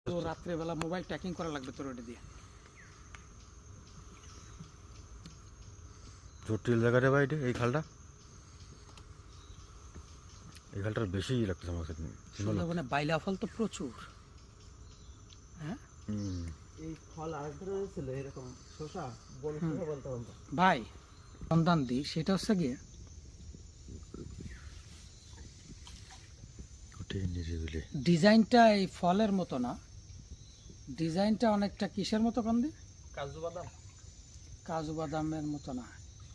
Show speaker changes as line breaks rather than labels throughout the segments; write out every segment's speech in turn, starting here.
তো রাত্রেবেলা mobile tracking করা লাগবে তোর ওটা দিয়ে।
জটিল জায়গা রে ভাই এই খালটা, এই খালটার বেশি লাগতেছে আমার কাছে।
সুন্দরবনে বাইলা ফল তো প্রচুর। হ্যাঁ
এই ফল আর ধরে ছিল এরকম শসা, বন শসা বলতে আমরা
ভাই সন্ধান দিই, সেটা হচ্ছে গিয়ে ডিজাইনটা এই ফলের মতো না, ডিজাইনটা অনেকটা কিসের মতো কন্দি,
কাজু বাদাম,
কাজু বাদামের মতো না।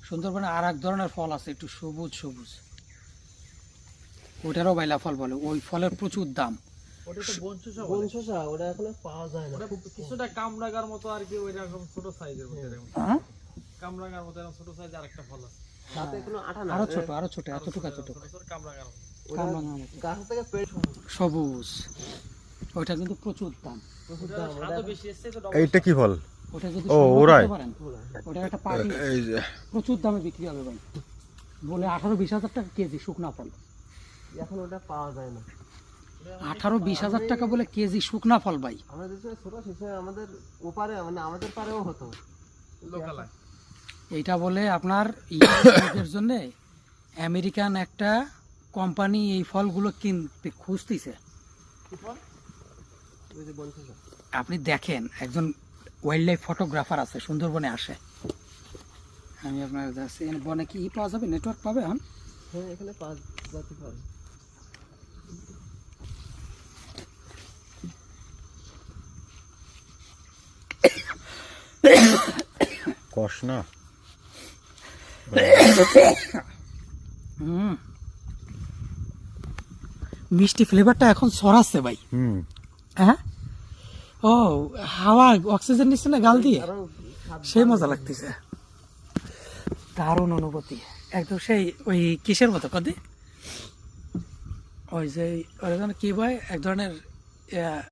সুন্দরবনে আর এক ধরনের ফল আছে একটু সবুজ সবুজ, ওটারও বাইলা ফল বলে, ওই ফলের প্রচুর দাম।
ওটা তো বন শসা, বন শসা ওটা এখন পাওয়া যায় না। কিছুটা কামরাগার মতো আর কি, ওই রকম ছোট সাইজের মতো এরকম।
হ্যাঁ
কামরাগার মতো এরকম ছোট সাইজের আরেকটা ফল আছে, তাতে কোনো আঠা না,
আরো ছোট এতটুকু এতটুকু
ছোট কামরাগার মতো।
কামরাঙার মতো
গাছ থেকে পেড়ে
সবুজ, ওইটা কিন্তু প্রচুর দাম।
স্বাদও বেশি এসছে তো।
এইটা কি ফল?
ওটা যদি
ও,
সংগ্রহ
ওরাই?
করতে পারেন, ওটা একটা পার্টি
এই যে
প্রচুর দামে বিক্রি হবে ভাই, বলে 18-20 হাজার টাকা কেজি শুকনা ফল।
এখন ওটা পাওয়া যায় না।
18-20 হাজার টাকা বলে কেজি শুকনা ফল ভাই।
আমাদের দেশে ছোট শিশু আমাদের ওপারে, মানে আমাদের পারেও হতো লোকালয়।
এইটা বলে আপনার ইউরোপের জন্য আমেরিকান একটা কোম্পানি এই ফলগুলো কিনতে খুঁজতেছে।
কি ফল? ওই যে বন শসা।
আপনি দেখেন, একজন ওয়াইল্ড লাইফ ফটোগ্রাফার আছে, সুন্দরবনে আসে। আমি আপনার যাচ্ছি, বনে কি পাওয়া যাবে, নেটওয়ার্ক পাবে এখন?
হ্যাঁ এখানে পাঁচ জাতি ফল।
কষ না,
মিষ্টি ফ্লেভারটা এখন ছড়াচ্ছে ভাই। হ্যাঁ, ও হাওয়া অক্সিজেন নিচ্ছে না গাল দিয়ে,
আরো
সেই মজা লাগতেছে, দারুণ অনুভূতি একদম। সেই ওই কিসের মতো কদি, ওই যে কি ভাই এক ধরনের